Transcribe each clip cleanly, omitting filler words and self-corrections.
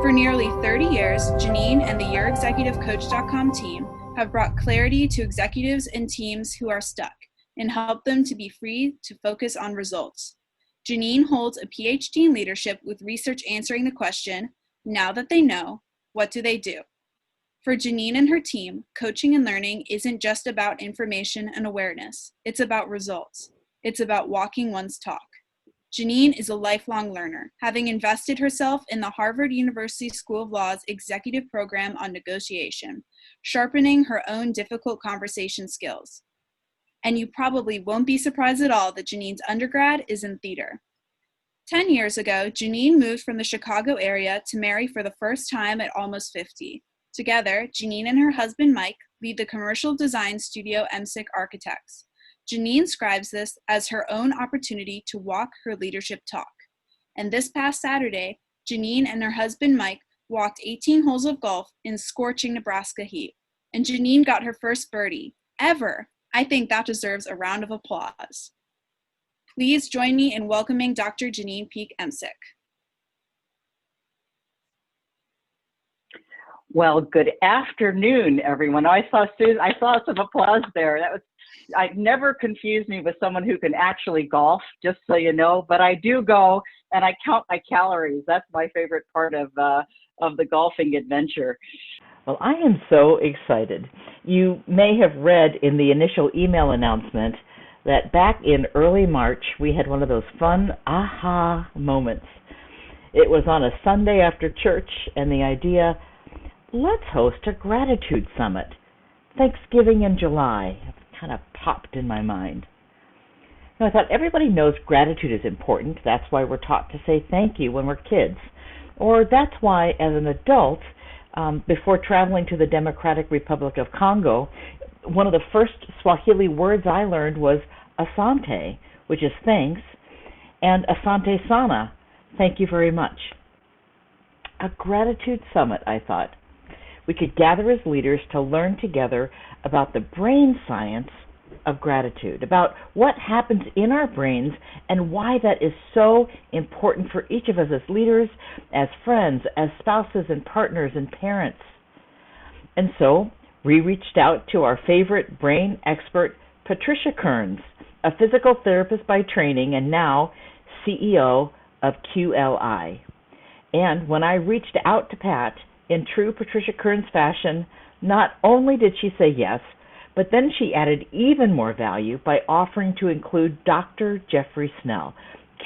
For nearly 30 years, Janyne and the YourExecutiveCoach.com team have brought clarity to executives and teams who are stuck and helped them to be free to focus on results. Janyne holds a Ph.D. in leadership with research answering the question, now that they know, what do they do? For Janyne and her team, coaching and learning isn't just about information and awareness. It's about results. It's about walking one's talk. Janyne is a lifelong learner, having invested herself in the Harvard University School of Law's executive program on negotiation, sharpening her own difficult conversation skills. And you probably won't be surprised at all that Janyne's undergrad is in theater. 10 years ago, Janyne moved from the Chicago area to marry for the first time at almost 50. Together, Janyne and her husband Mike lead the commercial design studio Emsick Architects. Janyne describes this as her own opportunity to walk her leadership talk. And this past Saturday, Janyne and her husband Mike walked 18 holes of golf in scorching Nebraska heat. And Janyne got her first birdie, ever. I think that deserves a round of applause. Please join me in welcoming Dr. Janyne Peak Emsick. Well, good afternoon, everyone. I saw some applause there. I'd never confuse me with someone who can actually golf, just so you know. But I do go and I count my calories. That's my favorite part of the golfing adventure. Well, I am so excited. You may have read in the initial email announcement that back in early March, we had one of those fun aha moments. It was on a Sunday after church, and the idea, let's host a gratitude summit. Thanksgiving in July kind of popped in my mind. Now, I thought everybody knows gratitude is important. That's why we're taught to say thank you when we're kids. Or that's why, as an adult, before traveling to the Democratic Republic of Congo, one of the first Swahili words I learned was asante, which is thanks, and asante sana, thank you very much. A gratitude summit, I thought. We could gather as leaders to learn together about the brain science of gratitude, about what happens in our brains and why that is so important for each of us as leaders, as friends, as spouses and partners and parents. And so we reached out to our favorite brain expert, Patricia Kearns, a physical therapist by training and now CEO of QLI. And when I reached out to Pat, in true Patricia Kearns fashion, not only did she say yes, but then she added even more value by offering to include Dr. Jeffrey Snell,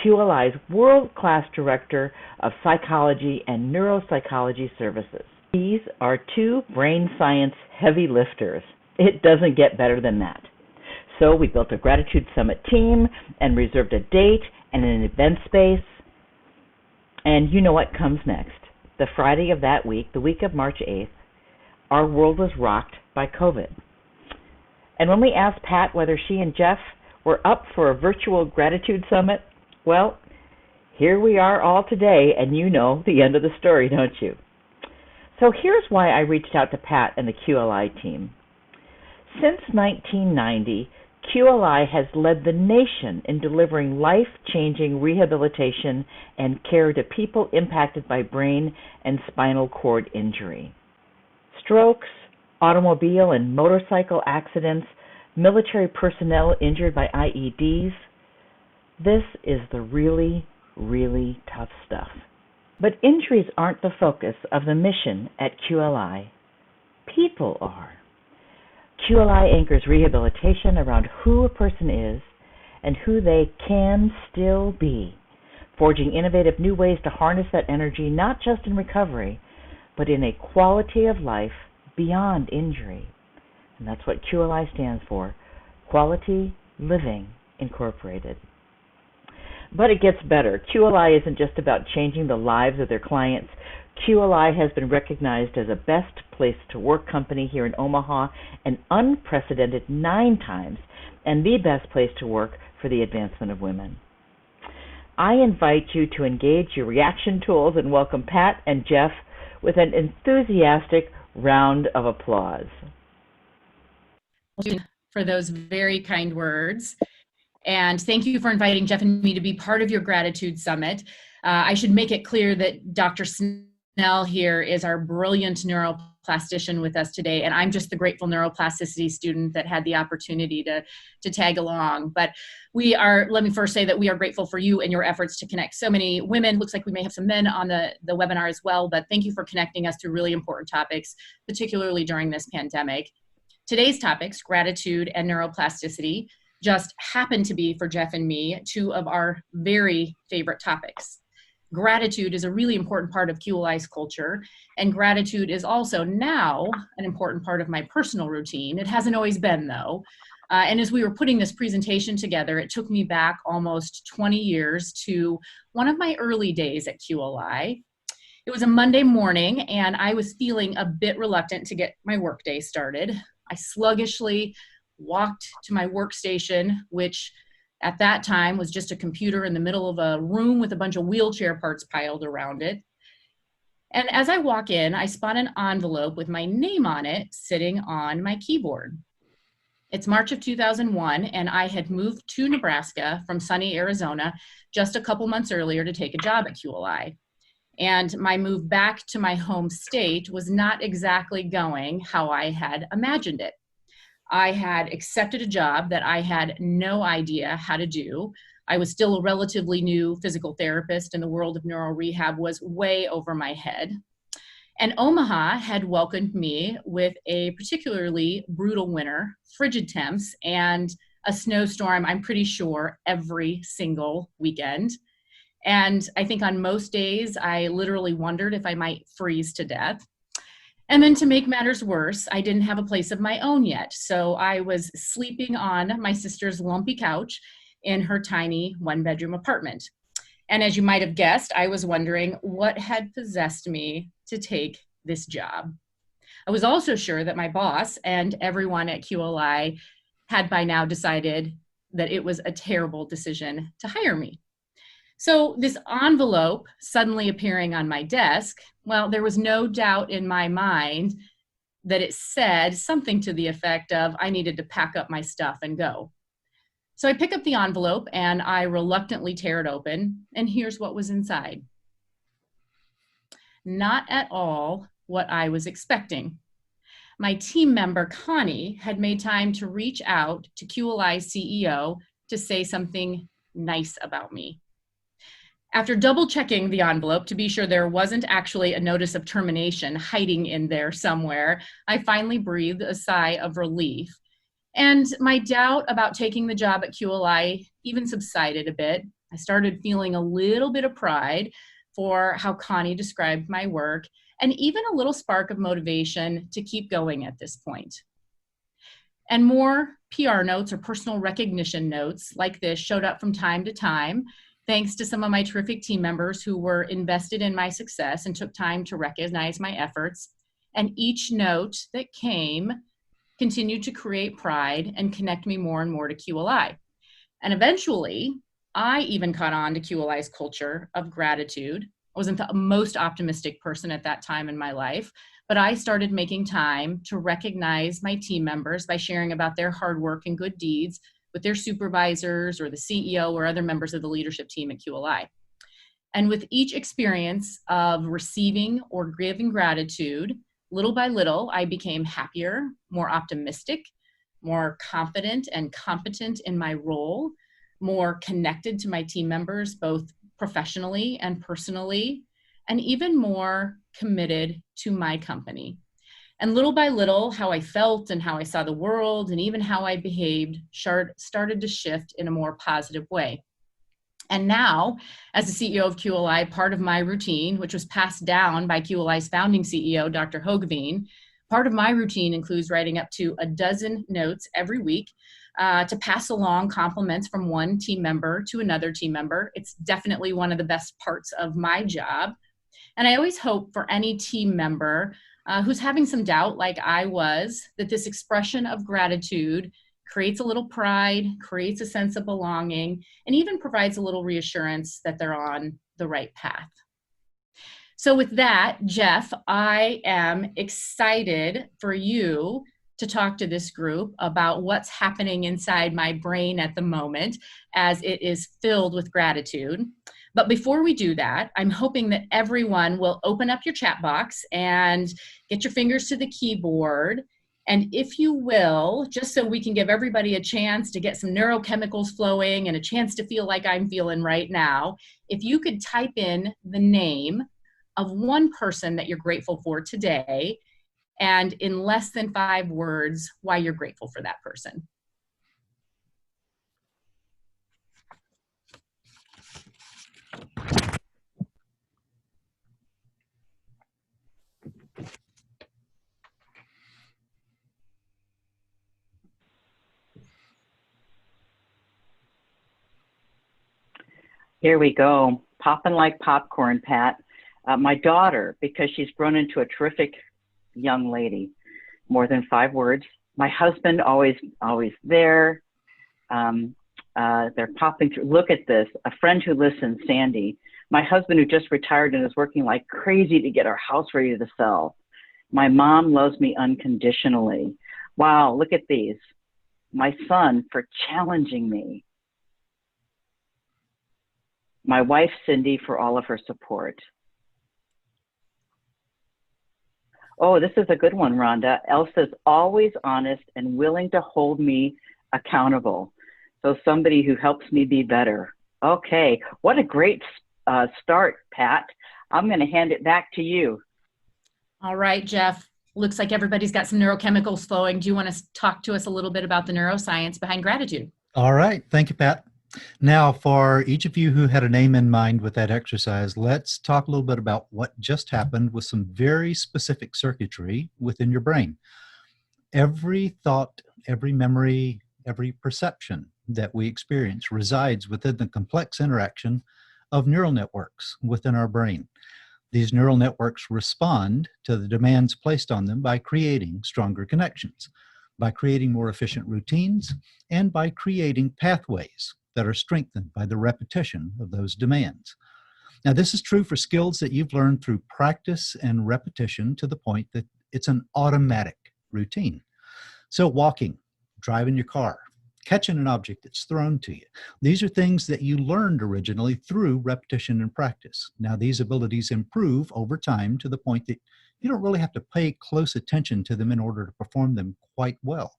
QLI's world-class director of psychology and neuropsychology services. These are two brain science heavy lifters. It doesn't get better than that. So we built a Gratitude Summit team and reserved a date and an event space. And you know what comes next. The Friday of that week, the week of March 8th, our world was rocked by COVID. And when we asked Pat whether she and Jeff were up for a virtual gratitude summit, well, here we are all today, and you know the end of the story, don't you? So here's why I reached out to Pat and the QLI team. Since 1990, QLI has led the nation in delivering life-changing rehabilitation and care to people impacted by brain and spinal cord injury. Strokes, automobile and motorcycle accidents, military personnel injured by IEDs. This is the really, really tough stuff. But injuries aren't the focus of the mission at QLI. People are. QLI anchors rehabilitation around who a person is and who they can still be, forging innovative new ways to harness that energy not just in recovery, but in a quality of life beyond injury. And that's what QLI stands for, Quality Living Incorporated. But it gets better. QLI isn't just about changing the lives of their clients. QLI has been recognized as a best place to work company here in Omaha an unprecedented 9 times, and the best place to work for the advancement of women. I invite you to engage your reaction tools and welcome Pat and Jeff with an enthusiastic round of applause. For those very kind words. And thank you for inviting Jeff and me to be part of your Gratitude Summit. I should make it clear that Dr. Snell Snell here is our brilliant neuroplastician with us today, and I'm just the grateful neuroplasticity student that had the opportunity to tag along. But let me first say that we are grateful for you and your efforts to connect so many women. Looks like we may have some men on the webinar as well, but thank you for connecting us to really important topics, particularly during this pandemic. Today's topics, gratitude and neuroplasticity, just happen to be, for Jeff and me, two of our very favorite topics. Gratitude is a really important part of QLI's culture, and gratitude is also now an important part of my personal routine. It hasn't always been, though. And as we were putting this presentation together, it took me back almost 20 years to one of my early days at QLI. It was a Monday morning, and I was feeling a bit reluctant to get my workday started. I sluggishly walked to my workstation, which at that time was just a computer in the middle of a room with a bunch of wheelchair parts piled around it. And as I walk in, I spot an envelope with my name on it sitting on my keyboard. It's March of 2001, and I had moved to Nebraska from sunny Arizona just a couple months earlier to take a job at QLI. And my move back to my home state was not exactly going how I had imagined it. I had accepted a job that I had no idea how to do. I was still a relatively new physical therapist, and the world of neuro rehab was way over my head. And Omaha had welcomed me with a particularly brutal winter, frigid temps, and a snowstorm, I'm pretty sure, every single weekend. And I think on most days, I literally wondered if I might freeze to death. And then to make matters worse, I didn't have a place of my own yet. So I was sleeping on my sister's lumpy couch in her tiny one-bedroom apartment. And as you might have guessed, I was wondering what had possessed me to take this job. I was also sure that my boss and everyone at QLI had by now decided that it was a terrible decision to hire me. So this envelope suddenly appearing on my desk, well, there was no doubt in my mind that it said something to the effect of I needed to pack up my stuff and go. So I pick up the envelope and I reluctantly tear it open, and here's what was inside. Not at all what I was expecting. My team member, Connie, had made time to reach out to QLI's CEO to say something nice about me. After double checking the envelope to be sure there wasn't actually a notice of termination hiding in there somewhere, I finally breathed a sigh of relief. And my doubt about taking the job at QLI even subsided a bit. I started feeling a little bit of pride for how Connie described my work, and even a little spark of motivation to keep going at this point. And more PR notes or personal recognition notes like this showed up from time to time, thanks to some of my terrific team members who were invested in my success and took time to recognize my efforts. And each note that came continued to create pride and connect me more and more to QLI. And eventually, I even caught on to QLI's culture of gratitude. I wasn't the most optimistic person at that time in my life, but I started making time to recognize my team members by sharing about their hard work and good deeds with their supervisors or the CEO or other members of the leadership team at QLI. And with each experience of receiving or giving gratitude, little by little, I became happier, more optimistic, more confident and competent in my role, more connected to my team members, both professionally and personally, and even more committed to my company. And little by little, how I felt and how I saw the world and even how I behaved started to shift in a more positive way. And now, as the CEO of QLI, part of my routine, which was passed down by QLI's founding CEO, Dr. Hoogeveen, part of my routine includes writing up to a dozen notes every week to pass along compliments from one team member to another team member. It's definitely one of the best parts of my job. And I always hope for any team member who's having some doubt, like I was, that this expression of gratitude creates a little pride, creates a sense of belonging, and even provides a little reassurance that they're on the right path. So with that, Jeff, I am excited for you to talk to this group about what's happening inside my brain at the moment as it is filled with gratitude. But before we do that, I'm hoping that everyone will open up your chat box and get your fingers to the keyboard. And if you will, just so we can give everybody a chance to get some neurochemicals flowing and a chance to feel like I'm feeling right now, if you could type in the name of one person that you're grateful for today, and in less than 5 words, why you're grateful for that person. Here we go. Popping like popcorn, Pat. My daughter, because she's grown into a terrific young lady. More than 5 words. My husband, always there. They're popping through. Look at this. A friend who listens, Sandy. My husband, who just retired and is working like crazy to get our house ready to sell. My mom loves me unconditionally. Wow, look at these. My son, for challenging me. My wife, Cindy, for all of her support. Oh, this is a good one, Rhonda. Elsa's always honest and willing to hold me accountable. So somebody who helps me be better. Okay, what a great start, Pat. I'm going to hand it back to you. All right, Jeff. Looks like everybody's got some neurochemicals flowing. Do you want to talk to us a little bit about the neuroscience behind gratitude? All right. Thank you, Pat. Now, for each of you who had a name in mind with that exercise, let's talk a little bit about what just happened with some very specific circuitry within your brain. Every thought, every memory, every perception that we experience resides within the complex interaction of neural networks within our brain. These neural networks respond to the demands placed on them by creating stronger connections, by creating more efficient routines, and by creating pathways that are strengthened by the repetition of those demands. Now, this is true for skills that you've learned through practice and repetition to the point that it's an automatic routine. So walking, driving your car, catching an object that's thrown to you. These are things that you learned originally through repetition and practice. Now, these abilities improve over time to the point that you don't really have to pay close attention to them in order to perform them quite well.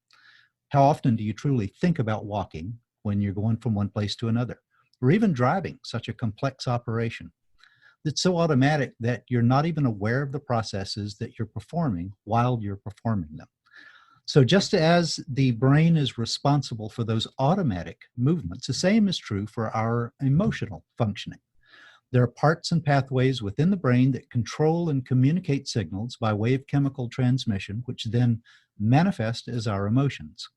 How often do you truly think about walking when you're going from one place to another? Or even driving, such a complex operation that's so automatic that you're not even aware of the processes that you're performing while you're performing them. So just as the brain is responsible for those automatic movements, the same is true for our emotional functioning. There are parts and pathways within the brain that control and communicate signals by way of chemical transmission, which then manifest as our emotions.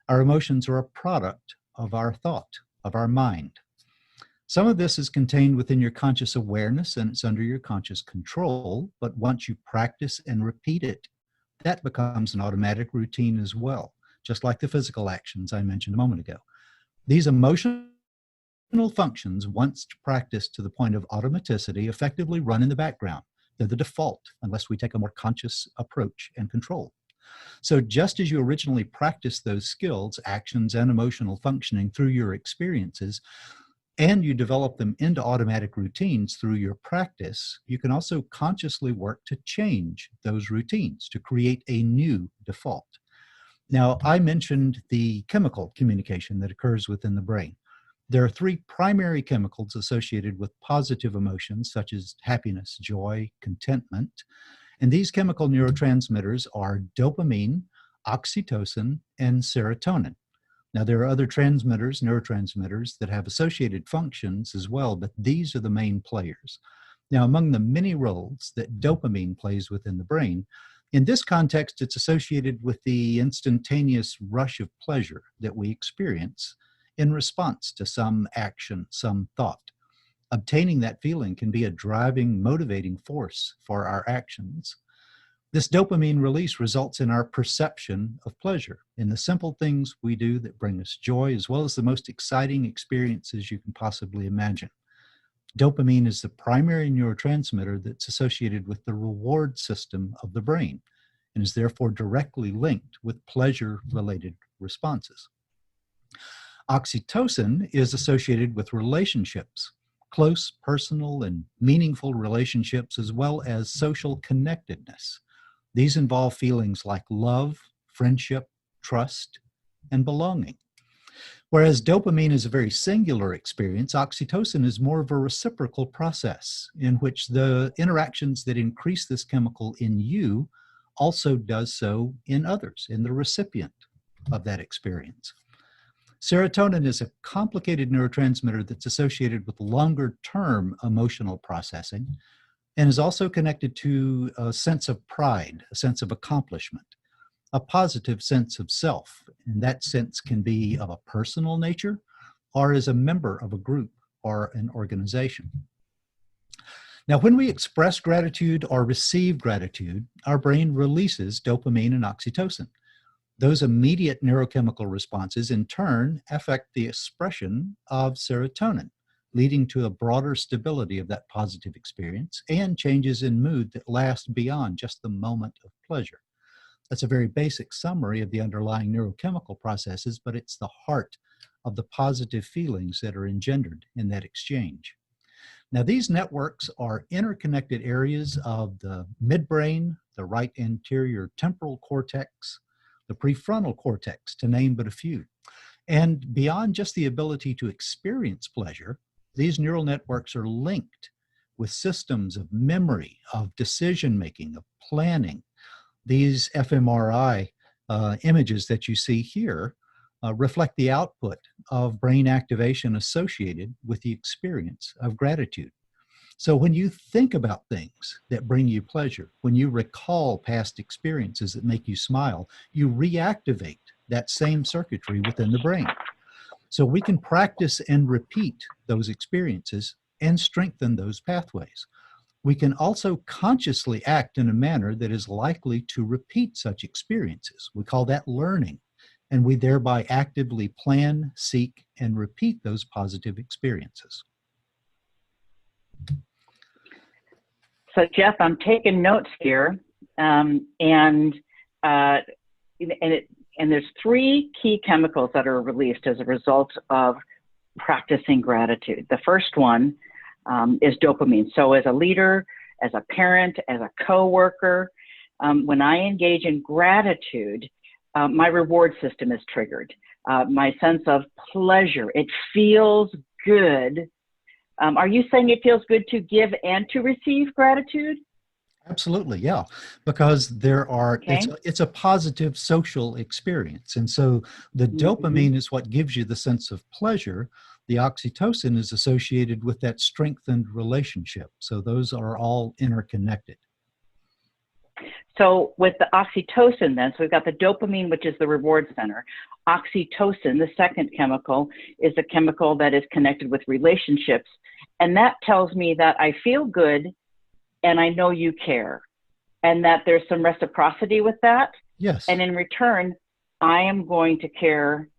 Our emotions are a product of our thought, of our mind. Some of this is contained within your conscious awareness and it's under your conscious control, but once you practice and repeat it, that becomes an automatic routine as well, just like the physical actions I mentioned a moment ago. These emotional functions, once practiced to the point of automaticity, effectively run in the background. They're the default unless we take a more conscious approach and control. So just as you originally practiced those skills, actions, and emotional functioning through your experiences, and you develop them into automatic routines through your practice, you can also consciously work to change those routines, to create a new default. Now, I mentioned the chemical communication that occurs within the brain. There are 3 primary chemicals associated with positive emotions, such as happiness, joy, contentment. And these chemical neurotransmitters are dopamine, oxytocin, and serotonin. Now, there are other transmitters, neurotransmitters, that have associated functions as well, but these are the main players. Now, among the many roles that dopamine plays within the brain, in this context, it's associated with the instantaneous rush of pleasure that we experience in response to some action, some thought. Obtaining that feeling can be a driving, motivating force for our actions. This dopamine release results in our perception of pleasure in the simple things we do that bring us joy, as well as the most exciting experiences you can possibly imagine. Dopamine is the primary neurotransmitter that's associated with the reward system of the brain and is therefore directly linked with pleasure-related responses. Oxytocin is associated with relationships, close, personal, and meaningful relationships, as well as social connectedness. These involve feelings like love, friendship, trust, and belonging. Whereas dopamine is a very singular experience, oxytocin is more of a reciprocal process in which the interactions that increase this chemical in you also does so in others, in the recipient of that experience. Serotonin is a complicated neurotransmitter that's associated with longer-term emotional processing and is also connected to a sense of pride, a sense of accomplishment, a positive sense of self. And that sense can be of a personal nature or as a member of a group or an organization. Now, when we express gratitude or receive gratitude, our brain releases dopamine and oxytocin. Those immediate neurochemical responses, in turn, affect the expression of serotonin, leading to a broader stability of that positive experience and changes in mood that last beyond just the moment of pleasure. That's a very basic summary of the underlying neurochemical processes, but it's the heart of the positive feelings that are engendered in that exchange. Now, these networks are interconnected areas of the midbrain, the right anterior temporal cortex, the prefrontal cortex, to name but a few. And beyond just the ability to experience pleasure, these neural networks are linked with systems of memory, of decision-making, of planning. These fMRI images that you see here reflect the output of brain activation associated with the experience of gratitude. So when you think about things that bring you pleasure, when you recall past experiences that make you smile, you reactivate that same circuitry within the brain. So we can practice and repeat those experiences and strengthen those pathways. We can also consciously act in a manner that is likely to repeat such experiences. We call that learning, and we thereby actively plan, seek, and repeat those positive experiences. So Jeff, I'm taking notes here, and there's three key chemicals that are released as a result of practicing gratitude. The first one is dopamine. So as a leader, as a parent, as a coworker, when I engage in gratitude, my reward system is triggered. My sense of pleasure, it feels good. Are you saying it feels good to give and to receive gratitude? Absolutely, yeah, because there are, it's a positive social experience. And so the dopamine is what gives you the sense of pleasure. The oxytocin is associated with that strengthened relationship. So those are all interconnected. So with the oxytocin then, so we've got the dopamine, which is the reward center. Oxytocin, the second chemical, is a chemical that is connected with relationships. And that tells me that I feel good and I know you care, and that there's some reciprocity with that. Yes. And in return, I am going to care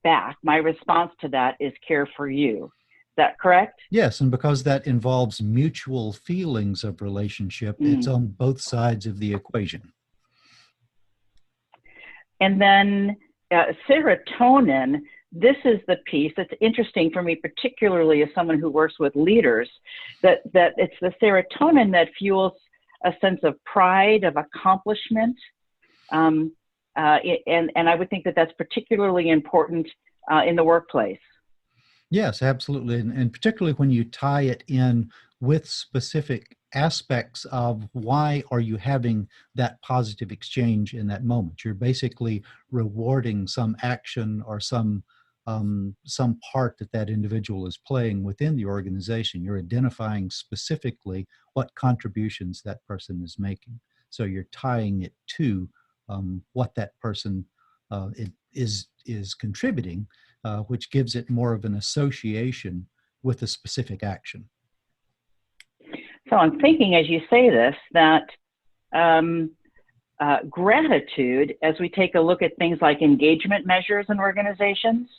back. My response to that is care for you. Is that correct? Yes, and because that involves mutual feelings of relationship, it's on both sides of the equation. And then serotonin, this is the piece that's interesting for me, particularly as someone who works with leaders, that it's the serotonin that fuels a sense of pride, of accomplishment. And I would think that that's particularly important in the workplace. Yes, absolutely. And particularly when you tie it in with specific aspects of why are you having that positive exchange in that moment. You're basically rewarding some action or some part that individual is playing within the organization. You're identifying specifically what contributions that person is making. So you're tying it to what that person is contributing, which gives it more of an association with a specific action. So I'm thinking as you say this, that gratitude, as we take a look at things like engagement measures in organizations,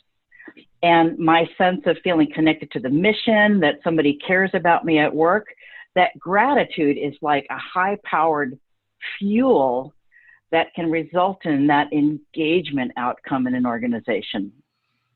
and my sense of feeling connected to the mission, that somebody cares about me at work, that gratitude is like a high-powered fuel that can result in that engagement outcome in an organization.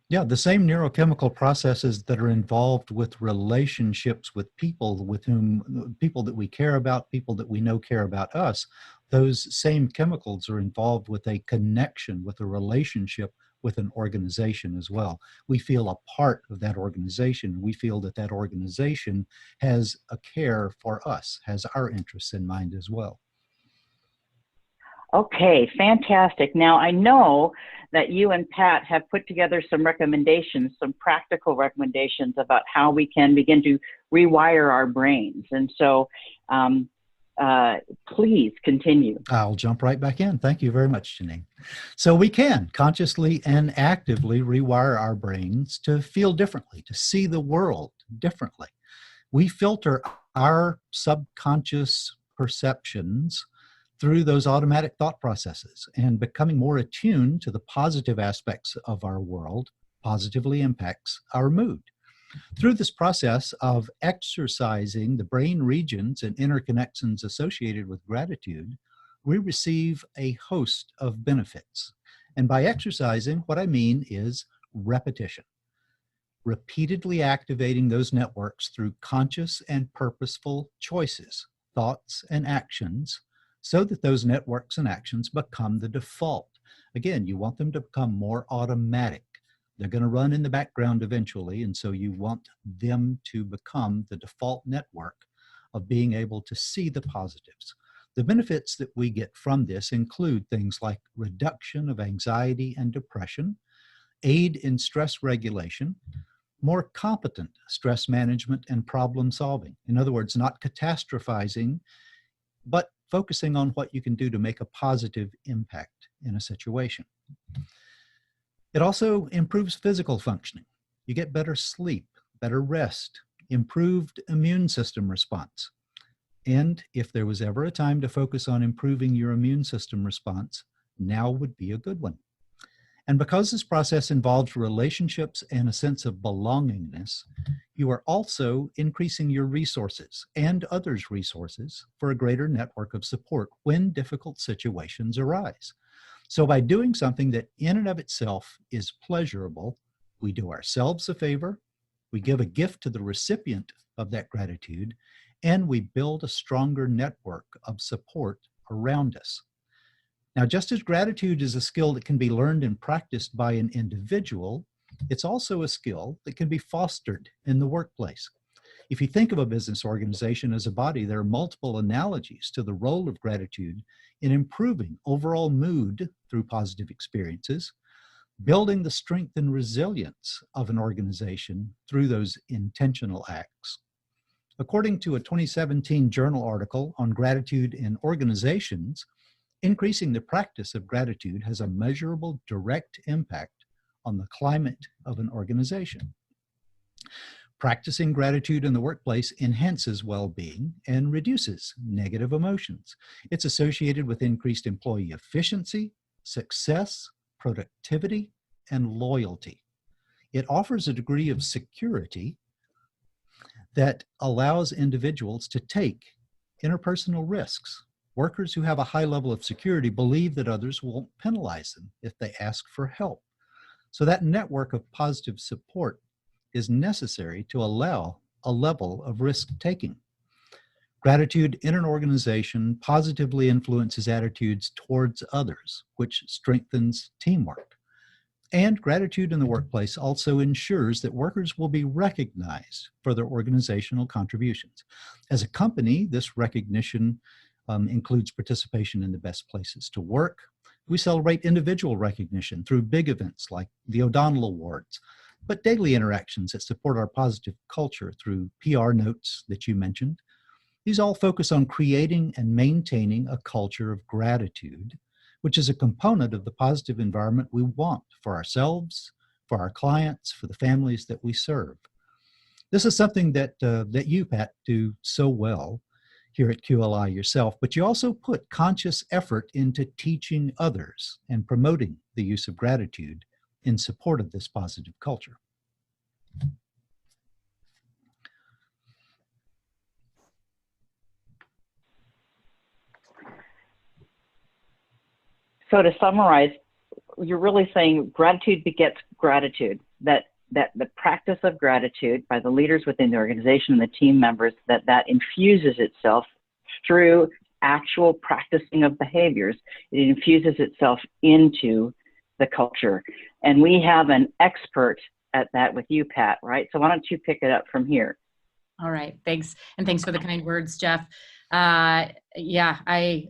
Yeah, the same neurochemical processes that are involved with relationships with people that we care about, people that we know care about us, those same chemicals are involved with a connection, with a relationship with an organization as well. We feel a part of that organization. We feel that that organization has a care for us, has our interests in mind as well. Okay, fantastic. Now I know that you and Pat have put together some recommendations, some practical recommendations about how we can begin to rewire our brains. And so please continue. I'll jump right back in. Thank you very much, Janyne. So we can consciously and actively rewire our brains to feel differently, to see the world differently. We filter our subconscious perceptions through those automatic thought processes, and becoming more attuned to the positive aspects of our world positively impacts our mood. Through this process of exercising the brain regions and interconnections associated with gratitude, we receive a host of benefits. And by exercising, what I mean is repetition, repeatedly activating those networks through conscious and purposeful choices, thoughts, and actions, so that those networks and actions become the default. Again, you want them to become more automatic. They're going to run in the background eventually, and so you want them to become the default network of being able to see the positives. The benefits that we get from this include things like reduction of anxiety and depression, aid in stress regulation, more competent stress management and problem solving. In other words, not catastrophizing, but focusing on what you can do to make a positive impact in a situation. It also improves physical functioning. You get better sleep, better rest, improved immune system response. And if there was ever a time to focus on improving your immune system response, now would be a good one. And because this process involves relationships and a sense of belongingness, you are also increasing your resources and others' resources for a greater network of support when difficult situations arise. So by doing something that in and of itself is pleasurable, we do ourselves a favor, we give a gift to the recipient of that gratitude, and we build a stronger network of support around us. Now, just as gratitude is a skill that can be learned and practiced by an individual, it's also a skill that can be fostered in the workplace. If you think of a business organization as a body, there are multiple analogies to the role of gratitude in improving overall mood through positive experiences, building the strength and resilience of an organization through those intentional acts. According to a 2017 journal article on gratitude in organizations, increasing the practice of gratitude has a measurable direct impact on the climate of an organization. Practicing gratitude in the workplace enhances well-being and reduces negative emotions. It's associated with increased employee efficiency, success, productivity, and loyalty. It offers a degree of security that allows individuals to take interpersonal risks. Workers who have a high level of security believe that others won't penalize them if they ask for help. So that network of positive support is necessary to allow a level of risk-taking. Gratitude in an organization positively influences attitudes towards others, which strengthens teamwork. And gratitude in the workplace also ensures that workers will be recognized for their organizational contributions. As a company, this recognition includes participation in the best places to work. We celebrate individual recognition through big events like the O'Donnell Awards, but daily interactions that support our positive culture through PR notes that you mentioned. These all focus on creating and maintaining a culture of gratitude, which is a component of the positive environment we want for ourselves, for our clients, for the families that we serve. This is something that you, Pat, do so well here at QLI yourself, but you also put conscious effort into teaching others and promoting the use of gratitude in support of this positive culture. So to summarize, you're really saying gratitude begets gratitude. that the practice of gratitude by the leaders within the organization and the team members, that infuses itself through actual practicing of behaviors. It infuses itself into the culture. And we have an expert at that with you, Pat, right? So why don't you pick it up from here? All right. Thanks. And thanks for the kind words, Jeff. Yeah,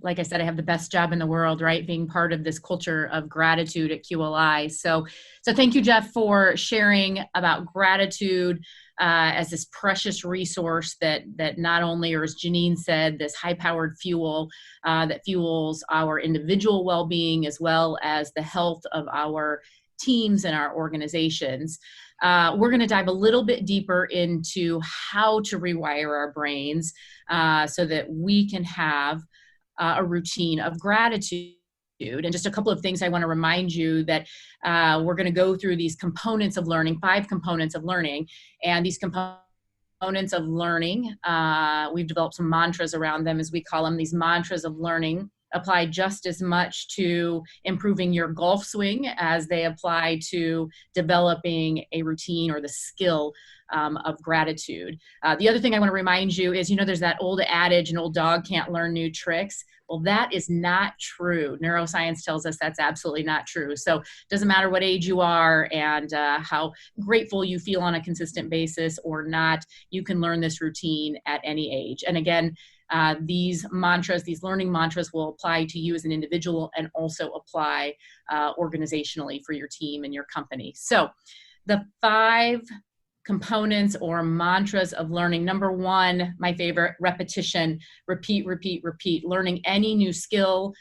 like I said, I have the best job in the world, right? Being part of this culture of gratitude at QLI. So thank you, Jeff, for sharing about gratitude as this precious resource that not only, or as Janyne said, this high-powered fuel that fuels our individual well-being as well as the health of our teams and our organizations. We're going to dive a little bit deeper into how to rewire our brains so that we can have a routine of gratitude. And just a couple of things I want to remind you that we're going to go through these components of learning, 5 components of learning. And these components of learning, we've developed some mantras around them, as we call them. These mantras of learning apply just as much to improving your golf swing as they apply to developing a routine or the skill of gratitude. The other thing I want to remind you is, there's that old adage, an old dog can't learn new tricks. Well, that is not true. Neuroscience tells us that's absolutely not true. So it doesn't matter what age you are and how grateful you feel on a consistent basis or not, you can learn this routine at any age. And again, these mantras, these learning mantras will apply to you as an individual and also apply organizationally for your team and your company. So the 5 components or mantras of learning. Number 1, my favorite, repetition, repeat, repeat, repeat. Learning any new skill,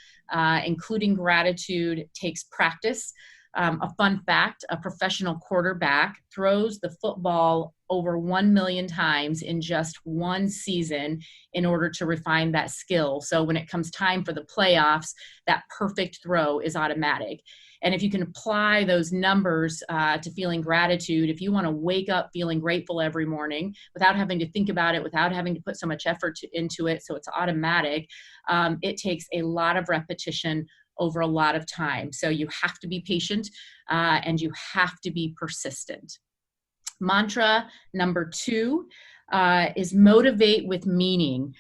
including gratitude, takes practice. A fun fact, a professional quarterback throws the football over 1 million times in just one season in order to refine that skill. So when it comes time for the playoffs, that perfect throw is automatic. And if you can apply those numbers to feeling gratitude, if you want to wake up feeling grateful every morning without having to think about it, without having to put so much effort into it, so it's automatic, it takes a lot of repetition over a lot of time. So you have to be patient and you have to be persistent. Mantra number 2 is motivate with meaning.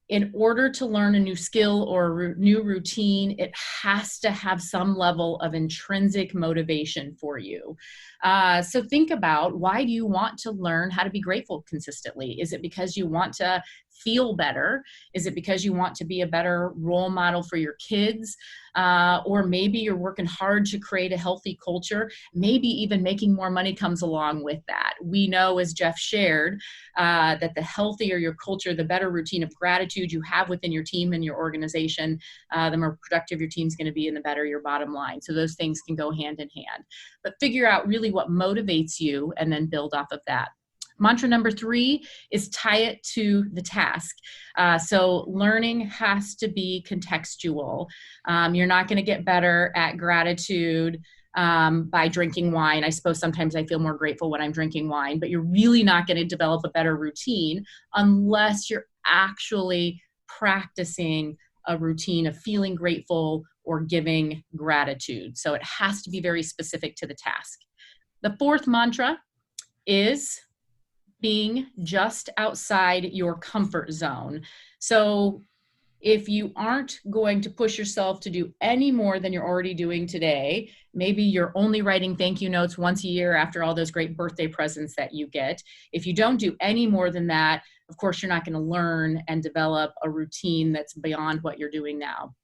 In order to learn a new skill or a new routine, it has to have some level of intrinsic motivation for you. So think about, why do you want to learn how to be grateful consistently? Is it because you want to feel better? Is it because you want to be a better role model for your kids? Or maybe you're working hard to create a healthy culture. Maybe even making more money comes along with that. We know, as Jeff shared, that the healthier your culture, the better routine of gratitude you have within your team and your organization, the more productive your team's going to be and the better your bottom line. So those things can go hand in hand. But figure out really what motivates you and then build off of that. Mantra number 3 is tie it to the task. So learning has to be contextual. You're not going to get better at gratitude by drinking wine. I suppose sometimes I feel more grateful when I'm drinking wine, but you're really not going to develop a better routine unless you're actually practicing a routine of feeling grateful or giving gratitude. So it has to be very specific to the task. The 4th mantra is being just outside your comfort zone. So if you aren't going to push yourself to do any more than you're already doing today, maybe you're only writing thank you notes once a year after all those great birthday presents that you get. If you don't do any more than that, of course, you're not going to learn and develop a routine that's beyond what you're doing now.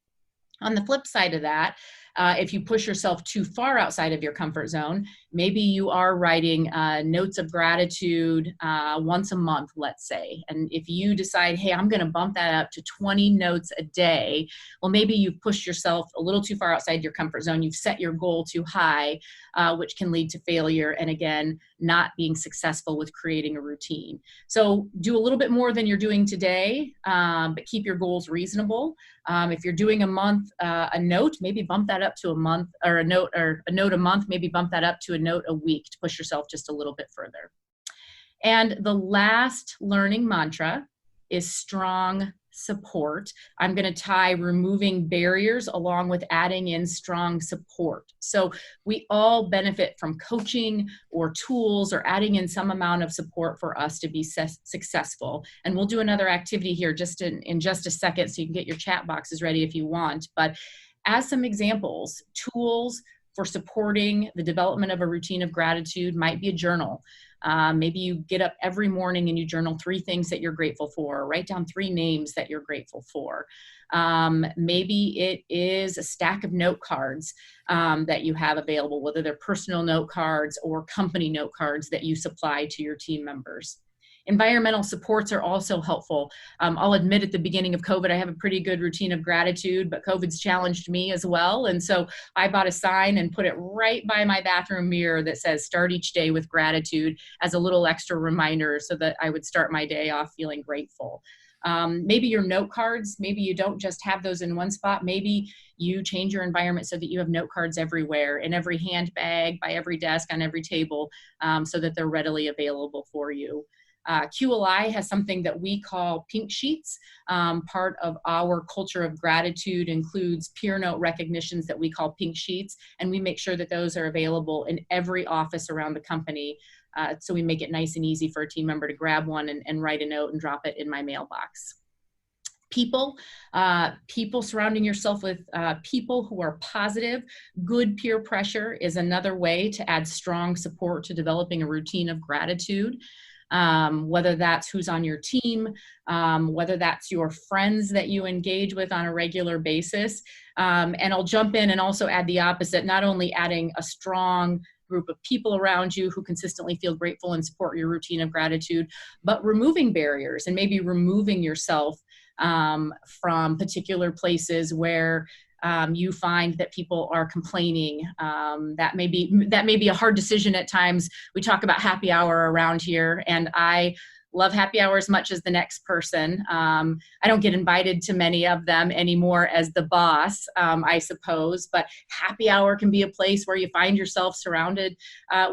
On the flip side of that, if you push yourself too far outside of your comfort zone, maybe you are writing notes of gratitude once a month, let's say. And if you decide, hey, I'm going to bump that up to 20 notes a day, well, maybe you've pushed yourself a little too far outside your comfort zone. You've set your goal too high, which can lead to failure and, again, not being successful with creating a routine. So do a little bit more than you're doing today, but keep your goals reasonable. If you're doing a month, a note, maybe bump that up to a month, or a note a month, maybe bump that up to a note a week to push yourself just a little bit further. And the last learning mantra is strong support. I'm going to tie removing barriers along with adding in strong support. So we all benefit from coaching or tools or adding in some amount of support for us to be successful. And we'll do another activity here just in just a second, so you can get your chat boxes ready if you want. But as some examples, tools for supporting the development of a routine of gratitude might be a journal. Maybe you get up every morning and you journal 3 things that you're grateful for, write down 3 names that you're grateful for. Maybe it is a stack of note cards that you have available, whether they're personal note cards or company note cards that you supply to your team members. Environmental supports are also helpful. I'll admit at the beginning of COVID, I have a pretty good routine of gratitude, but COVID's challenged me as well. And so I bought a sign and put it right by my bathroom mirror that says, "Start each day with gratitude," as a little extra reminder so that I would start my day off feeling grateful. Maybe your note cards, maybe you don't just have those in one spot. Maybe you change your environment so that you have note cards everywhere, in every handbag, by every desk, on every table, so that they're readily available for you. QLI has something that we call pink sheets. Part of our culture of gratitude includes peer note recognitions that we call pink sheets, and we make sure that those are available in every office around the company. So we make it nice and easy for a team member to grab one and write a note and drop it in my mailbox. People surrounding yourself with people who are positive. Good peer pressure is another way to add strong support to developing a routine of gratitude. Whether that's who's on your team, whether that's your friends that you engage with on a regular basis. And I'll jump in and also add the opposite, not only adding a strong group of people around you who consistently feel grateful and support your routine of gratitude, but removing barriers and maybe removing yourself from particular places where you find that people are complaining. That may be a hard decision at times. We talk about happy hour around here, and I love happy hour as much as the next person. I don't get invited to many of them anymore as the boss, I suppose, but happy hour can be a place where you find yourself surrounded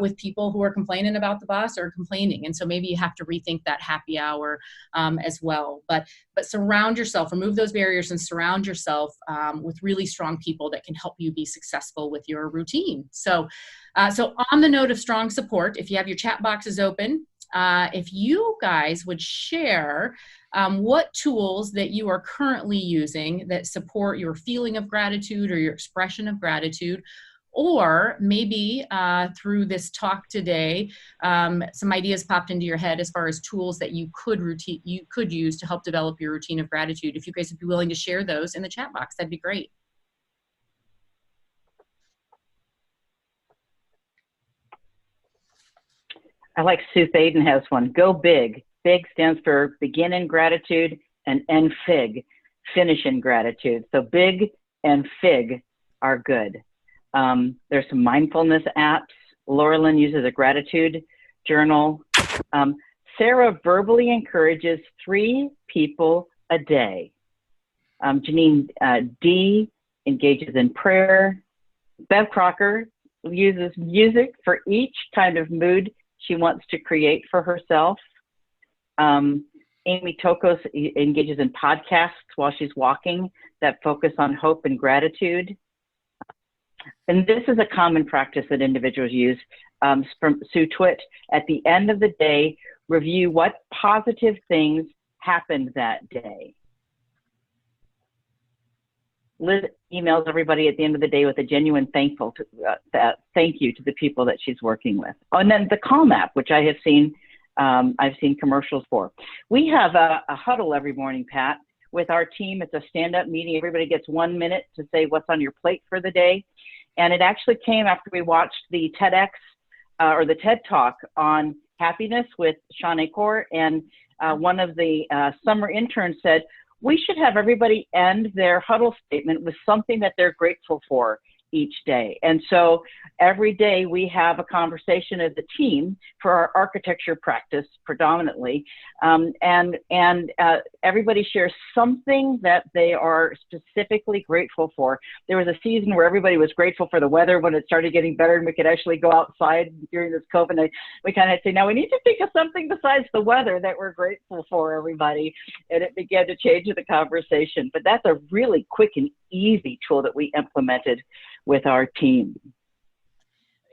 with people who are complaining about the boss or complaining. And so maybe you have to rethink that happy hour as well. But surround yourself, remove those barriers and surround yourself with really strong people that can help you be successful with your routine. So on the note of strong support, if you have your chat boxes open, if you guys would share what tools that you are currently using that support your feeling of gratitude or your expression of gratitude, or maybe through this talk today, some ideas popped into your head as far as tools that you could use to help develop your routine of gratitude. If you guys would be willing to share those in the chat box, that'd be great. I like Sue Thaden has one. Go big. Big stands for begin in gratitude, and FIG, finish in gratitude. So big and FIG are good. There's some mindfulness apps. Laurelyn uses a gratitude journal. Sarah verbally encourages 3 people a day. Janyne D engages in prayer. Bev Crocker uses music for each kind of mood she wants to create for herself. Amy Tokos engages in podcasts while she's walking that focus on hope and gratitude. And this is a common practice that individuals use from Sue Twitt. At the end of the day, review what positive things happened that day. Liz emails everybody at the end of the day with a genuine thank you to the people that she's working with. Oh, and then the Calm app, which I have seen, I've seen commercials for. We have a huddle every morning, Pat, with our team. It's a stand-up meeting. Everybody gets 1 minute to say what's on your plate for the day. And it actually came after we watched the TEDx or the TED Talk on happiness with Sean Acor. And one of the summer interns said, we should have everybody end their huddle statement with something that they're grateful for. each day. And so every day we have a conversation as a team for our architecture practice predominantly. And everybody shares something that they are specifically grateful for. There was a season where everybody was grateful for the weather when it started getting better and we could actually go outside during this COVID. And we kind of say, now we need to think of something besides the weather that we're grateful for, everybody. And it began to change the conversation. But that's a really quick and easy tool that we implemented with our team.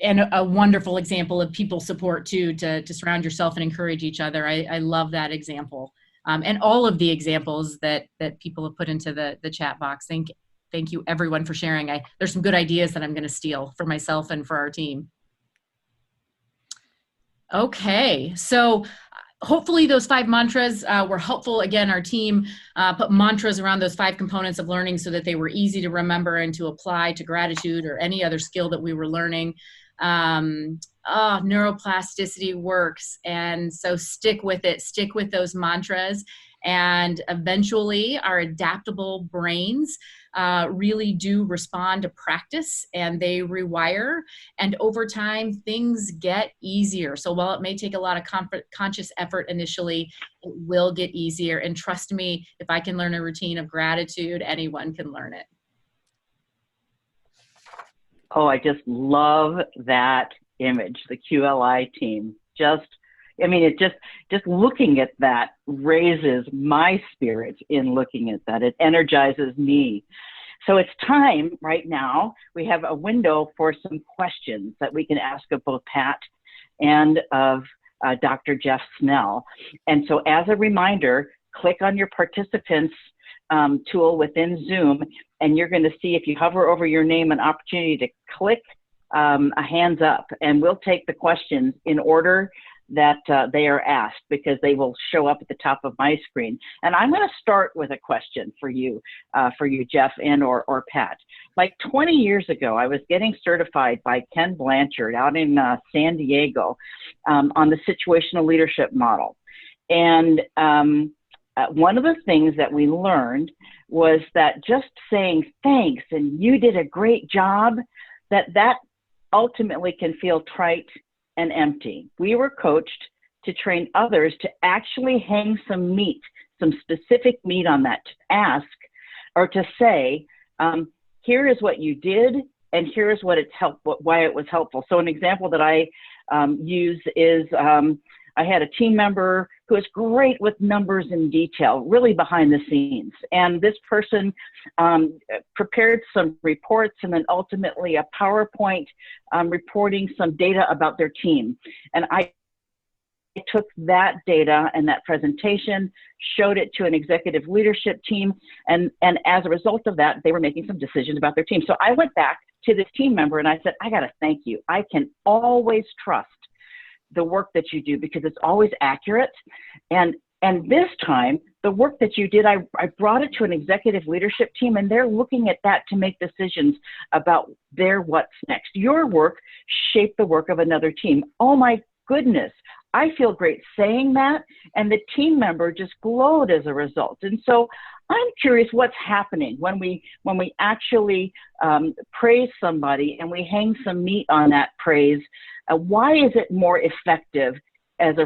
And a wonderful example of people support too, to surround yourself and encourage each other. I love that example. And all of the examples that people have put into the chat box. Thank you everyone for sharing. There's some good ideas that I'm going to steal for myself and for our team. Okay, so hopefully those 5 mantras were helpful. Again, our team put mantras around those 5 components of learning so that they were easy to remember and to apply to gratitude or any other skill that we were learning. Neuroplasticity works, and so stick with it. Stick with those mantras, and eventually our adaptable brains really do respond to practice, and they rewire, and over time things get easier. So while it may take a lot of conscious effort initially, it will get easier. And trust me, if I can learn a routine of gratitude, anyone can learn it. Oh, I just love that image, the QLI team. Just looking at that raises my spirits in looking at that. It energizes me. So it's time right now. We have a window for some questions that we can ask of both Pat and of Dr. Jeff Snell. And so as a reminder, click on your participants tool within Zoom, and you're going to see, if you hover over your name, an opportunity to click a hands up, and we'll take the questions in order that they are asked, because they will show up at the top of my screen. And I'm going to start with a question for you, Jeff and or Pat. Like 20 years ago, I was getting certified by Ken Blanchard out in San Diego on the situational leadership model. And one of the things that we learned was that just saying thanks and you did a great job, that ultimately can feel trite and empty. We were coached to train others to actually hang some meat, some specific meat on that, to ask or to say, here is what you did, and here is what why it was helpful. So an example that I use is I had a team member who was great with numbers and detail, really behind the scenes. And this person prepared some reports and then ultimately a PowerPoint reporting some data about their team. And I took that data and that presentation, showed it to an executive leadership team, and as a result of that, they were making some decisions about their team. So I went back to this team member and I said, I got to thank you. I can always trust the work that you do because it's always accurate. And this time, the work that you did, I brought it to an executive leadership team, and they're looking at that to make decisions about their what's next. Your work shaped the work of another team. Oh my goodness. I feel great saying that, and the team member just glowed as a result. And so I'm curious what's happening when we actually praise somebody and we hang some meat on that praise. Why is it more effective as a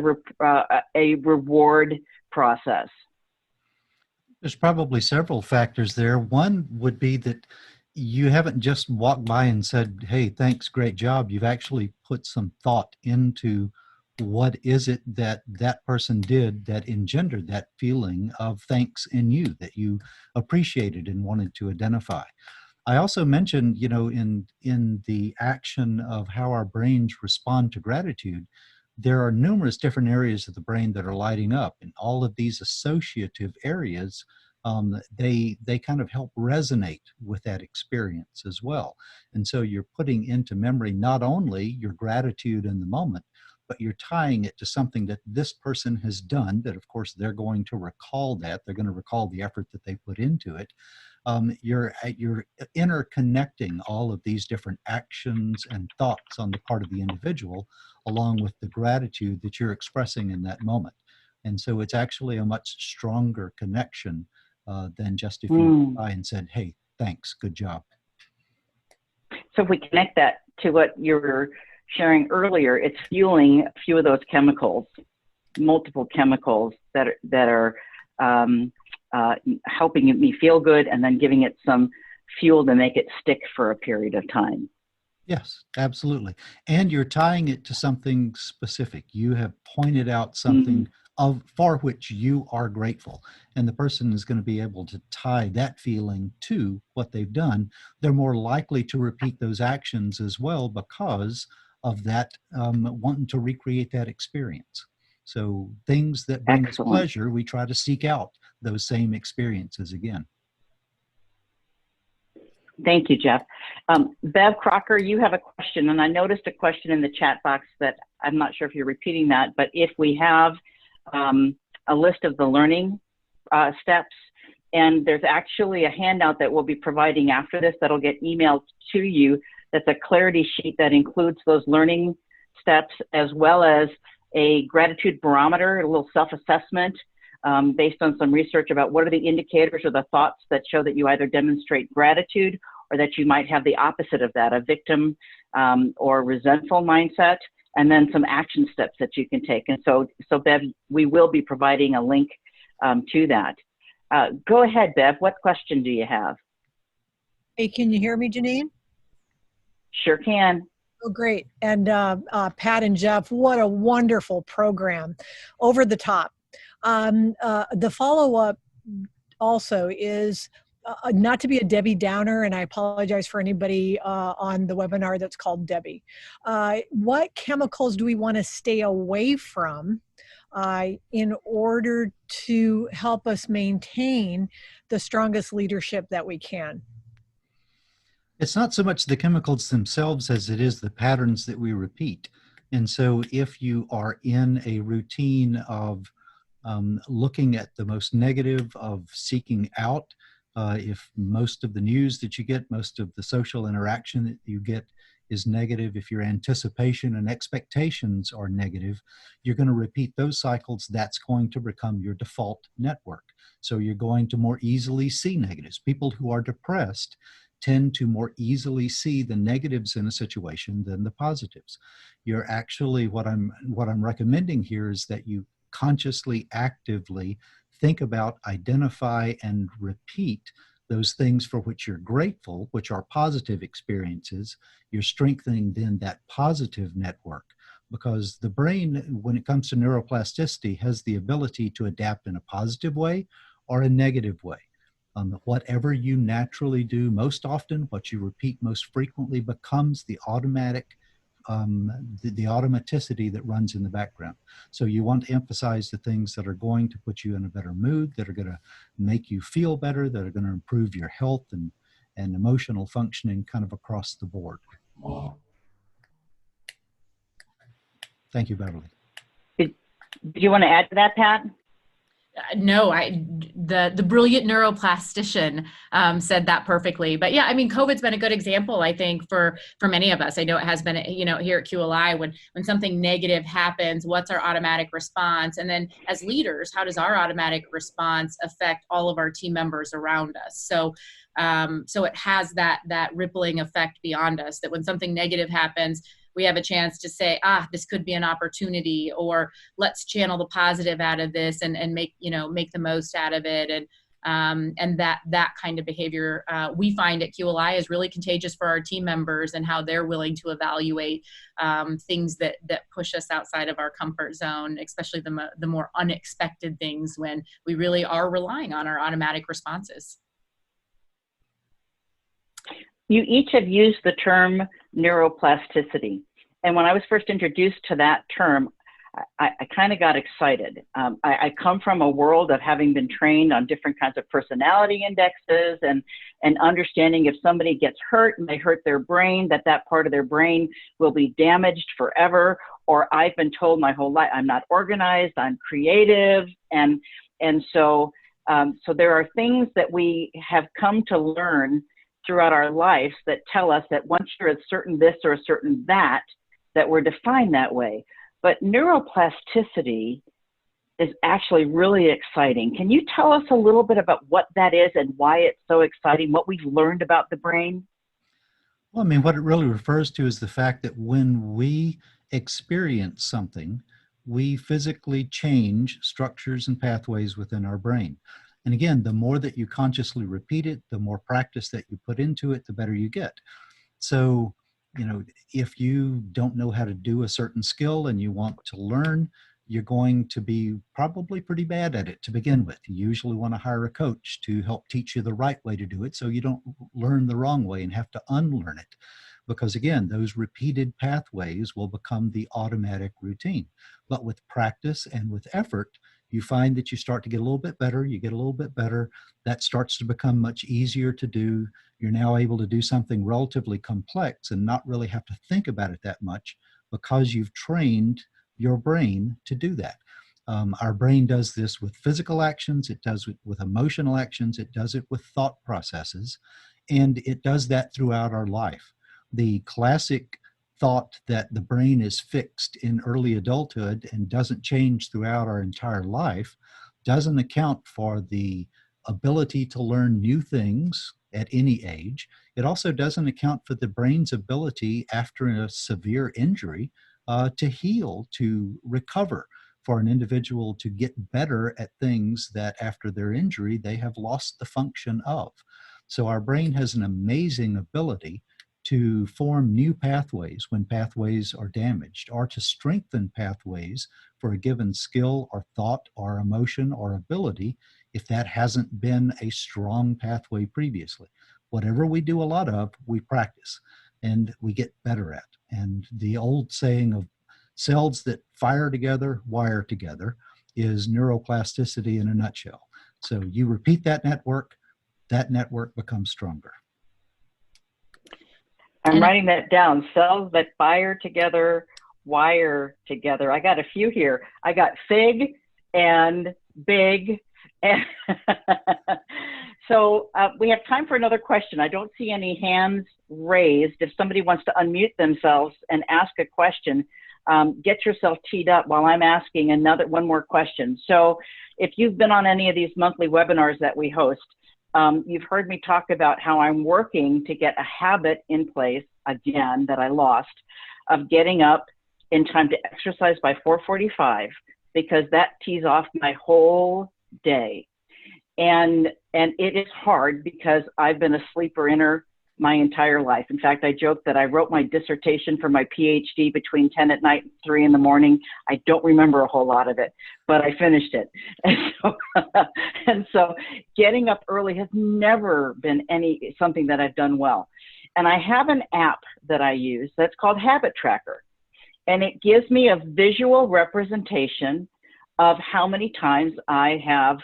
reward process? There's probably several factors there. One would be that you haven't just walked by and said, hey, thanks, great job. You've actually put some thought into what is it that that person did that engendered that feeling of thanks in you, that you appreciated and wanted to identify. I also mentioned, in the action of how our brains respond to gratitude, there are numerous different areas of the brain that are lighting up, and all of these associative areas, they kind of help resonate with that experience as well. And so you're putting into memory not only your gratitude in the moment, but you're tying it to something that this person has done, that of course they're going to recall that. They're going to recall the effort that they put into it. You're interconnecting all of these different actions and thoughts on the part of the individual, along with the gratitude that you're expressing in that moment. And so it's actually a much stronger connection than just if you by and said, hey, thanks, good job. So if we connect that to what you were sharing earlier, it's fueling a few of those chemicals, multiple chemicals that are helping me feel good, and then giving it some fuel to make it stick for a period of time. Yes, absolutely. And you're tying it to something specific. You have pointed out something for which you are grateful. And the person is going to be able to tie that feeling to what they've done. They're more likely to repeat those actions as well because of that wanting to recreate that experience. So things that bring us Excellent. pleasure, we try to seek out those same experiences again. Thank you, Jeff. Bev Crocker, you have a question, and I noticed a question in the chat box that I'm not sure if you're repeating that, but if we have a list of the learning steps, and there's actually a handout that we'll be providing after this that'll get emailed to you, that's a clarity sheet that includes those learning steps, as well as a gratitude barometer, a little self-assessment based on some research about what are the indicators or the thoughts that show that you either demonstrate gratitude or that you might have the opposite of that, a victim or resentful mindset, and then some action steps that you can take. And so Bev, we will be providing a link to that. Go ahead, Bev. What question do you have? Hey, can you hear me, Janyne? Sure can. Oh, great. And Pat and Jeff, what a wonderful program. Over the top. The follow-up also is not to be a Debbie Downer, and I apologize for anybody on the webinar that's called Debbie. What chemicals do we want to stay away from in order to help us maintain the strongest leadership that we can? It's not so much the chemicals themselves as it is the patterns that we repeat. And so if you are in a routine of looking at the most negative, of seeking out, if most of the news that you get, most of the social interaction that you get is negative, if your anticipation and expectations are negative, you're going to repeat those cycles. That's going to become your default network. So you're going to more easily see negatives. People who are depressed tend to more easily see the negatives in a situation than the positives. You're actually, what I'm recommending here is that you consciously, actively think about, identify, and repeat those things for which you're grateful, which are positive experiences. You're strengthening then that positive network, because the brain, when it comes to neuroplasticity, has the ability to adapt in a positive way or a negative way. Whatever you naturally do most often, what you repeat most frequently, becomes the automatic, the automaticity that runs in the background. So you want to emphasize the things that are going to put you in a better mood, that are going to make you feel better, that are going to improve your health and emotional functioning kind of across the board. Thank you, Beverly. Did you want to add to that, Pat? No, the brilliant neuroplastician said that perfectly. But yeah, I mean, COVID's been a good example, I think, for many of us. I know it has been, here at QLI, when something negative happens, what's our automatic response? And then as leaders, how does our automatic response affect all of our team members around us? So it has that rippling effect beyond us, that when something negative happens, we have a chance to say, this could be an opportunity, or let's channel the positive out of this and make the most out of it. And that kind of behavior we find at QLI is really contagious for our team members, and how they're willing to evaluate things that push us outside of our comfort zone, especially the more unexpected things when we really are relying on our automatic responses. You each have used the term neuroplasticity. And when I was first introduced to that term, I kind of got excited. I come from a world of having been trained on different kinds of personality indexes and understanding if somebody gets hurt and they hurt their brain, that part of their brain will be damaged forever. Or I've been told my whole life, I'm not organized, I'm creative. And so there are things that we have come to learn throughout our lives that tell us that once you're a certain this or a certain that we're defined that way. But neuroplasticity is actually really exciting. Can you tell us a little bit about what that is and why it's so exciting, what we've learned about the brain? Well, I mean, what it really refers to is the fact that when we experience something, we physically change structures and pathways within our brain. And again, the more that you consciously repeat it, the more practice that you put into it, the better you get. So, if you don't know how to do a certain skill and you want to learn, you're going to be probably pretty bad at it to begin with. You usually want to hire a coach to help teach you the right way to do it so you don't learn the wrong way and have to unlearn it. Because again, those repeated pathways will become the automatic routine. But with practice and with effort, you find that you start to get a little bit better, you get a little bit better. That starts to become much easier to do. You're now able to do something relatively complex and not really have to think about it that much because you've trained your brain to do that. Our brain does this with physical actions, it does it with emotional actions, it does it with thought processes, and it does that throughout our life. The classic thought that the brain is fixed in early adulthood and doesn't change throughout our entire life doesn't account for the ability to learn new things at any age. It also doesn't account for the brain's ability after a severe injury to heal, to recover, for an individual to get better at things that after their injury they have lost the function of. So our brain has an amazing ability to form new pathways when pathways are damaged, or to strengthen pathways for a given skill or thought or emotion or ability if that hasn't been a strong pathway previously. Whatever we do a lot of, we practice and we get better at. And the old saying of cells that fire together, wire together, is neuroplasticity in a nutshell. So you repeat that network becomes stronger. I'm writing that down. Cells that fire together, wire together. I got a few here. I got fig and big. And so we have time for another question. I don't see any hands raised. If somebody wants to unmute themselves and ask a question, get yourself teed up while I'm asking one more question. So if you've been on any of these monthly webinars that we host, you've heard me talk about how I'm working to get a habit in place, again, that I lost, of getting up in time to exercise by 4:45, because that tees off my whole day. And it is hard because I've been a sleeper inner my entire life. In fact, I joke that I wrote my dissertation for my Ph.D. between 10 at night and 3 in the morning. I don't remember a whole lot of it, but I finished it. And so getting up early has never been something that I've done well. And I have an app that I use that's called Habit Tracker. And it gives me a visual representation of how many times I have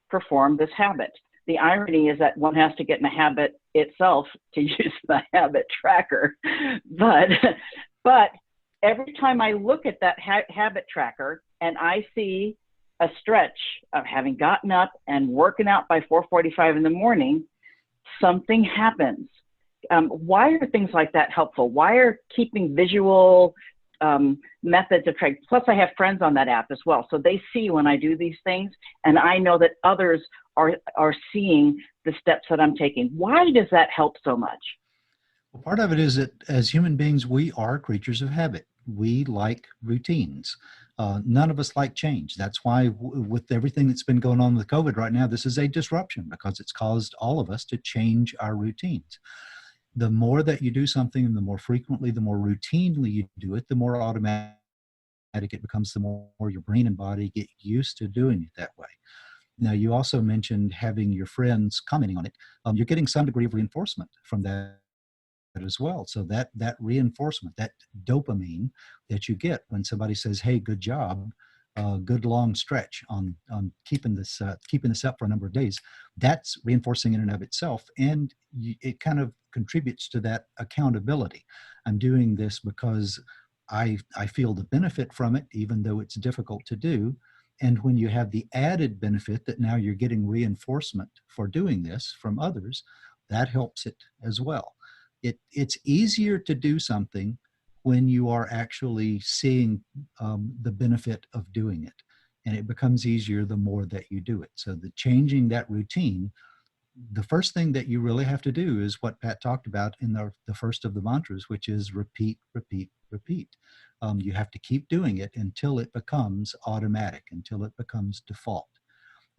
performed this habit. The irony is that one has to get in the habit itself to use the habit tracker. But every time I look at that habit tracker and I see a stretch of having gotten up and working out by 4:45 in the morning, something happens. Why are things like that helpful? Why are keeping visual methods of tracking? Plus, I have friends on that app as well, so they see when I do these things, and I know that others are seeing the steps that I'm taking. Why does that help so much? Well, part of it is that as human beings, we are creatures of habit. We like routines. None of us like change. That's why with everything that's been going on with COVID right now, this is a disruption because it's caused all of us to change our routines. The more that you do something and the more frequently, the more routinely you do it, the more automatic it becomes, the more your brain and body get used to doing it that way. Now, you also mentioned having your friends commenting on it. You're getting some degree of reinforcement from that as well. So that reinforcement, that dopamine that you get when somebody says, "Hey, good job, good long stretch on keeping this up for a number of days," that's reinforcing in and of itself, and it kind of contributes to that accountability. I'm doing this because I feel the benefit from it, even though it's difficult to do. And when you have the added benefit that now you're getting reinforcement for doing this from others, that helps it as well. It's easier to do something when you are actually seeing the benefit of doing it. And it becomes easier the more that you do it. So the changing that routine the first thing that you really have to do is what Pat talked about in the first of the mantras, which is repeat, repeat, repeat. You have to keep doing it until it becomes automatic, until it becomes default.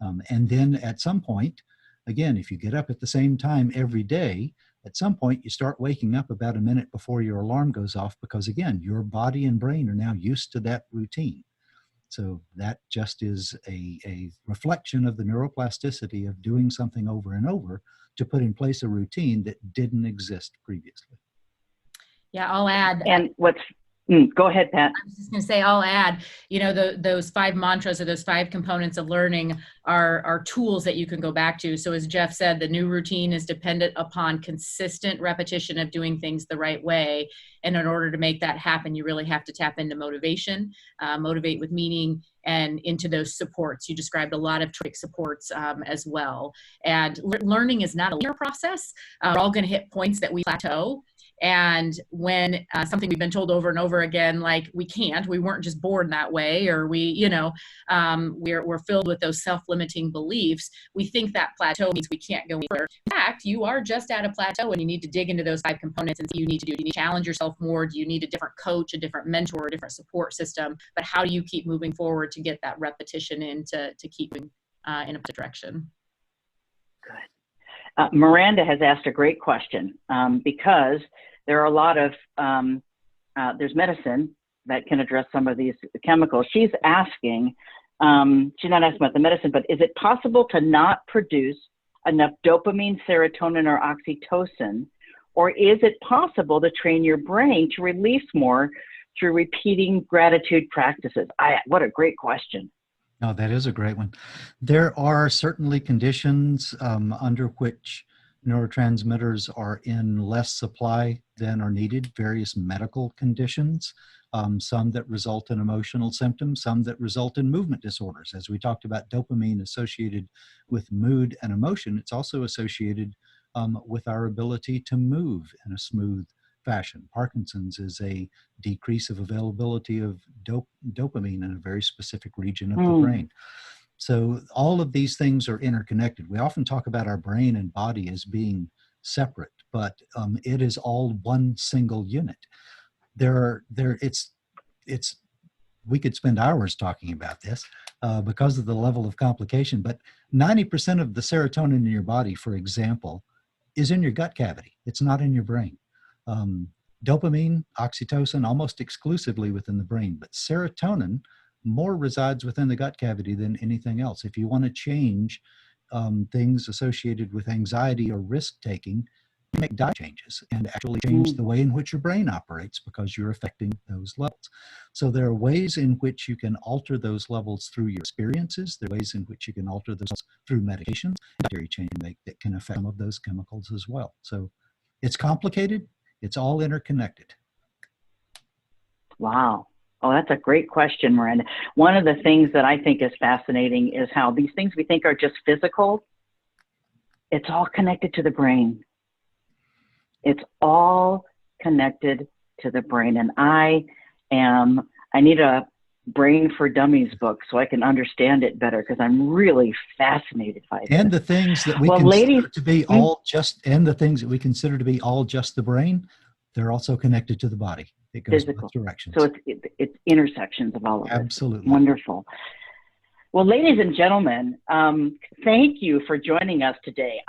And then at some point, again, if you get up at the same time every day, at some point you start waking up about a minute before your alarm goes off, because again, your body and brain are now used to that routine. So that just is a reflection of the neuroplasticity of doing something over and over to put in place a routine that didn't exist previously. Yeah, I'll add. And go ahead, Pat. I was just going to say, I'll add, you know, those 5 mantras or those 5 components of learning are tools that you can go back to. So as Jeff said, the new routine is dependent upon consistent repetition of doing things the right way. And in order to make that happen, you really have to tap into motivation, motivate with meaning, and into those supports. You described a lot of trick supports as well. And learning is not a linear process. We're all going to hit points that we plateau. And when something we've been told over and over again, like we weren't just born that way, or we're filled with those self-limiting beliefs. We think that plateau means we can't go anywhere. In fact, you are just at a plateau, and you need to dig into those 5 components and see what you need to do. Do you need to challenge yourself more? Do you need a different coach, a different mentor, a different support system? But how do you keep moving forward to get that repetition in to keep in a direction? Good. Miranda has asked a great question because there are a lot of, there's medicine that can address some of these chemicals. She's asking, she's not asking about the medicine, but is it possible to not produce enough dopamine, serotonin, or oxytocin? Or is it possible to train your brain to release more through repeating gratitude practices? What a great question. No, that is a great one. There are certainly conditions under which neurotransmitters are in less supply than are needed, various medical conditions, some that result in emotional symptoms, some that result in movement disorders. As we talked about dopamine associated with mood and emotion, it's also associated with our ability to move in a smooth fashion. Parkinson's is a decrease of availability of dopamine in a very specific region of the brain. So all of these things are interconnected. We often talk about our brain and body as being separate, but it is all one single unit. We could spend hours talking about this because of the level of complication, but 90% of the serotonin in your body, for example, is in your gut cavity. It's not in your brain. Dopamine, oxytocin, almost exclusively within the brain, but serotonin more resides within the gut cavity than anything else. If you want to change things associated with anxiety or risk-taking, you make diet changes and actually change the way in which your brain operates because you're affecting those levels. So there are ways in which you can alter those levels through your experiences. There are ways in which you can alter those through medications, dietary change that can affect some of those chemicals as well. So it's complicated. It's all interconnected. Wow. Oh, that's a great question, Miranda. One of the things that I think is fascinating is how these things we think are just physical, it's all connected to the brain. It's all connected to the brain. And I need a Brain for Dummies book so I can understand it better because I'm really fascinated by it. And the things that we consider to be all just, and the things that we consider to be all just the brain, they're also connected to the body. It goes both directions. So it's intersections of all of it. Absolutely. Wonderful. Well, ladies and gentlemen, thank you for joining us today.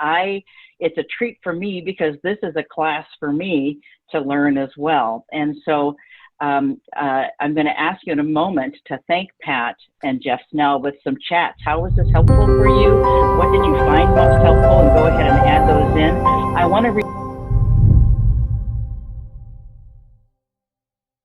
It's a treat for me because this is a class for me to learn as well. And so I'm going to ask you in a moment to thank Pat and Jeff Snell with some chats. How was this helpful for you? What did you find most helpful? And go ahead and add those in. I want to